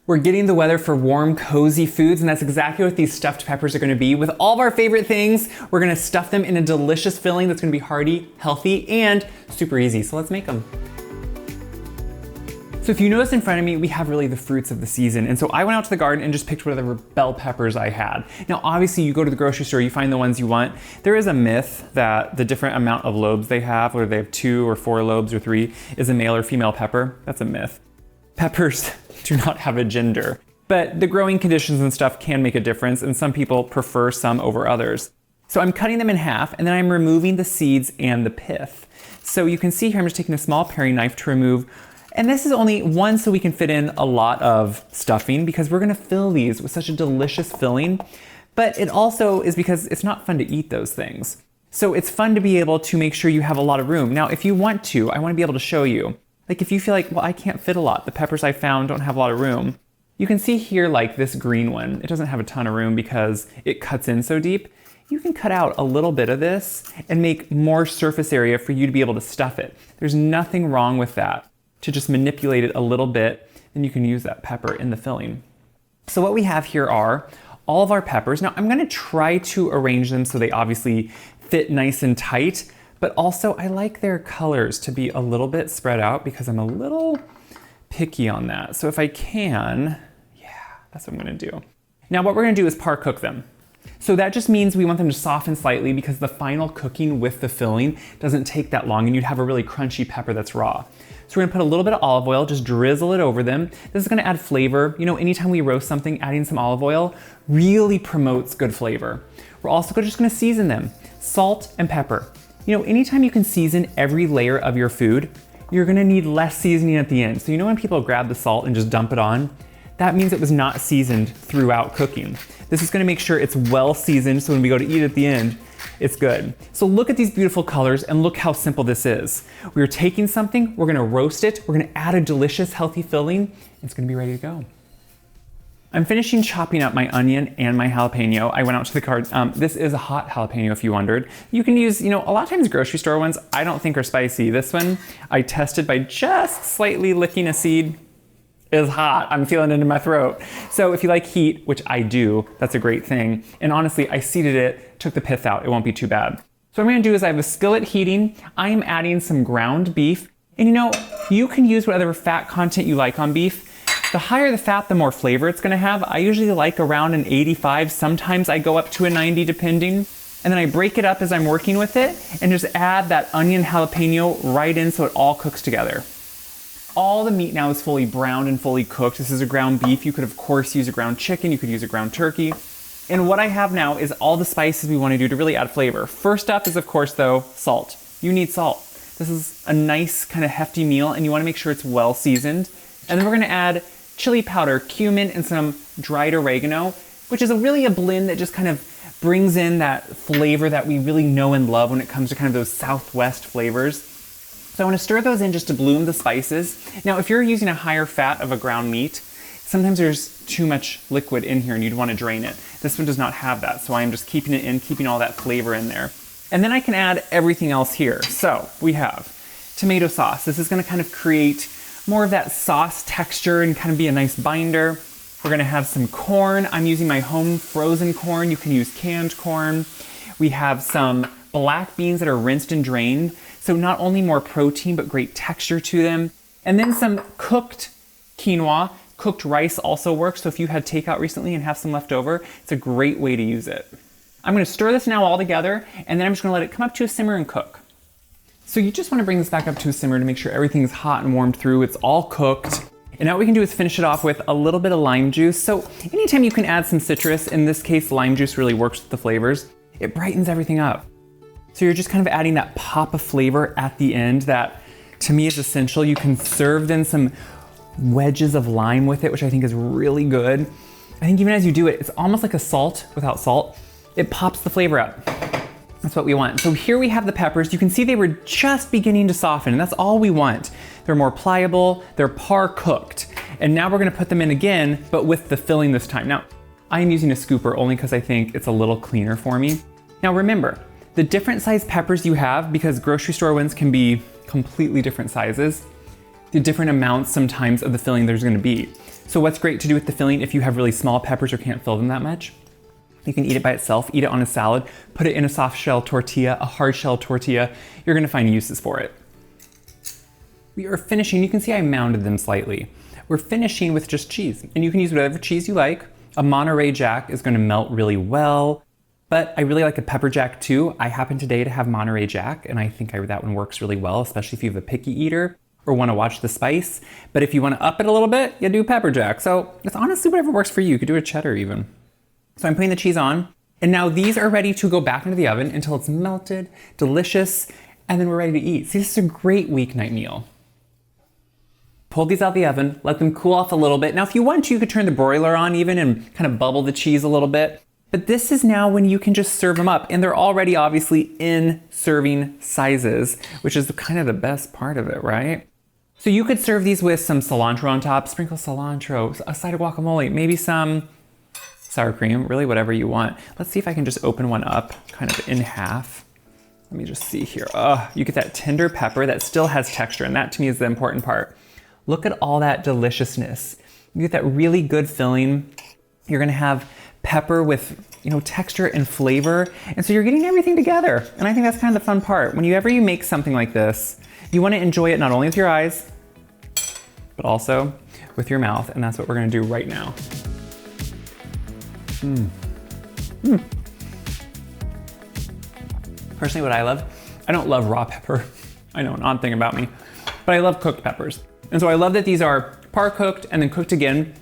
We're getting the weather for warm, cozy foods, and that's exactly what these stuffed peppers are gonna be. With all of our favorite things, we're gonna stuff them in a delicious filling that's gonna be hearty, healthy, and super easy. So let's make them. So if you notice in front of me, we have really the fruits of the season. And so I went out to the garden and just picked whatever bell peppers I had. Now, obviously you go to the grocery store, you find the ones you want. There is a myth that the different amount of lobes they have, whether they have 2 or 4 lobes or 3, is a male or female pepper. That's a myth. Peppers do not have a gender, but the growing conditions and stuff can make a difference, and some people prefer some over others. So I'm cutting them in half, and then I'm removing the seeds and the pith. So you can see here, I'm just taking a small paring knife to remove. And this is only one so we can fit in a lot of stuffing, because we're gonna fill these with such a delicious filling, but it also is because it's not fun to eat those things. So it's fun to be able to make sure you have a lot of room. Now, if you want to, I wanna be able to show you. Like if you feel like, well, I can't fit a lot, the peppers I found don't have a lot of room. You can see here like this green one, it doesn't have a ton of room because it cuts in so deep. You can cut out a little bit of this and make more surface area for you to be able to stuff it. There's nothing wrong with that. To just manipulate it a little bit, and you can use that pepper in the filling. So what we have here are all of our peppers. Now I'm gonna try to arrange them so they obviously fit nice and tight, but also I like their colors to be a little bit spread out because I'm a little picky on that. So if I can, yeah, that's what I'm gonna do. Now what we're gonna do is par cook them. So that just means we want them to soften slightly because the final cooking with the filling doesn't take that long and you'd have a really crunchy pepper that's raw. So we're gonna put a little bit of olive oil, just drizzle it over them. This is gonna add flavor. You know, anytime we roast something, adding some olive oil really promotes good flavor. We're also just gonna season them. Salt and pepper. You know, anytime you can season every layer of your food, you're gonna need less seasoning at the end. So you know when people grab the salt and just dump it on? That means it was not seasoned throughout cooking. This is gonna make sure it's well seasoned so when we go to eat at the end, it's good. So look at these beautiful colors and look how simple this is. We're taking something, we're gonna roast it, we're gonna add a delicious, healthy filling, and it's gonna be ready to go. I'm finishing chopping up my onion and my jalapeno. I went out to the garden. This is a hot jalapeno if you wondered. You can use, you know, a lot of times grocery store ones I don't think are spicy. This one I tested by just slightly licking a seed. Is hot. I'm feeling it in my throat. So if you like heat, which I do, that's a great thing. And honestly, I seeded it, took the pith out. It won't be too bad. So what I'm gonna do is I have a skillet heating. I am adding some ground beef. And you know, you can use whatever fat content you like on beef. The higher the fat, the more flavor it's gonna have. I usually like around an 85. Sometimes I go up to a 90 depending. And then I break it up as I'm working with it and just add that onion jalapeno right in so it all cooks together. All the meat now is fully browned and fully cooked. This is a ground beef. You could of course use a ground chicken, you could use a ground turkey. And what I have now is all the spices we want to do to really add flavor. First up is of course though, salt. You need salt. This is a nice kind of hefty meal and you want to make sure it's well seasoned. And then we're going to add chili powder, cumin, and some dried oregano, which is really a blend that just kind of brings in that flavor that we really know and love when it comes to kind of those Southwest flavors. So I want to stir those in just to bloom the spices. Now, if you're using a higher fat of a ground meat, sometimes there's too much liquid in here and you'd want to drain it. This one does not have that, so I'm just keeping it in, keeping all that flavor in there. And then I can add everything else here. So we have tomato sauce. This is going to kind of create more of that sauce texture and kind of be a nice binder. We're going to have some corn. I'm using my home frozen corn. You can use canned corn. We have some black beans that are rinsed and drained. So not only more protein, but great texture to them. And then some cooked quinoa. Cooked rice also works. So if you had takeout recently and have some left over, it's a great way to use it. I'm gonna stir this now all together, and then I'm just gonna let it come up to a simmer and cook. So you just wanna bring this back up to a simmer to make sure everything's hot and warmed through. It's all cooked. And now what we can do is finish it off with a little bit of lime juice. So anytime you can add some citrus, in this case, lime juice really works with the flavors. It brightens everything up. So you're just kind of adding that pop of flavor at the end that to me is essential. You can serve then some wedges of lime with it, which I think is really good. I think even as you do it, it's almost like a salt without salt. It pops the flavor out. That's what we want. So here we have the peppers. You can see they were just beginning to soften, and that's all we want. They're more pliable, they're par cooked. And now we're gonna put them in again, but with the filling this time. Now, I am using a scooper only because I think it's a little cleaner for me. Now remember, the different size peppers you have, because grocery store ones can be completely different sizes, the different amounts sometimes of the filling there's gonna be. So what's great to do with the filling if you have really small peppers or can't fill them that much? You can eat it by itself, eat it on a salad, put it in a soft shell tortilla, a hard shell tortilla. You're gonna find uses for it. We are finishing, you can see I mounded them slightly. We're finishing with just cheese, and you can use whatever cheese you like. A Monterey Jack is gonna melt really well, but I really like a pepper jack too. I happen today to have Monterey Jack, and I think that one works really well, especially if you have a picky eater or wanna watch the spice. But if you wanna up it a little bit, you do pepper jack. So it's honestly whatever works for you. You could do a cheddar even. So I'm putting the cheese on, and now these are ready to go back into the oven until it's melted, delicious, and then we're ready to eat. See, this is a great weeknight meal. Pull these out of the oven, let them cool off a little bit. Now, if you want to, you could turn the broiler on even and kind of bubble the cheese a little bit. But this is now when you can just serve them up, and they're already obviously in serving sizes, which is kind of the best part of it, right? So you could serve these with some cilantro on top, sprinkle cilantro, a side of guacamole, maybe some sour cream, really whatever you want. Let's see if I can just open one up kind of in half. Let me just see here. You get that tender pepper that still has texture, and that to me is the important part. Look at all that deliciousness. You get that really good filling. You're gonna have pepper with texture and flavor, and so you're getting everything together. And I think that's kind of the fun part. Whenever you make something like this, you wanna enjoy it not only with your eyes, but also with your mouth, and that's what we're gonna do right now. Personally, what I love, I don't love raw pepper. I know, an odd thing about me, but I love cooked peppers. And so I love that these are par-cooked and then cooked again,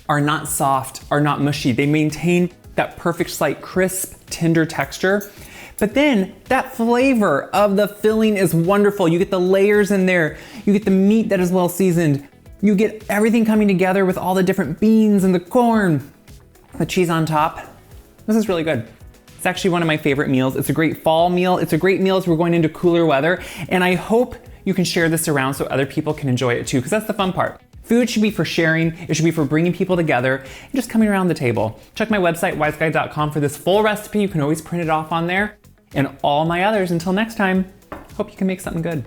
are not soft, are not mushy. They maintain that perfect, slight, crisp, tender texture. But then that flavor of the filling is wonderful. You get the layers in there. You get the meat that is well seasoned. You get everything coming together with all the different beans and the corn. The cheese on top. This is really good. It's actually one of my favorite meals. It's a great fall meal. It's a great meal as we're going into cooler weather. And I hope you can share this around so other people can enjoy it too, because that's the fun part. Food should be for sharing. It should be for bringing people together and just coming around the table. Check my website, wyseguide.com, for this full recipe. You can always print it off on there, and all my others. Until next time, hope you can make something good.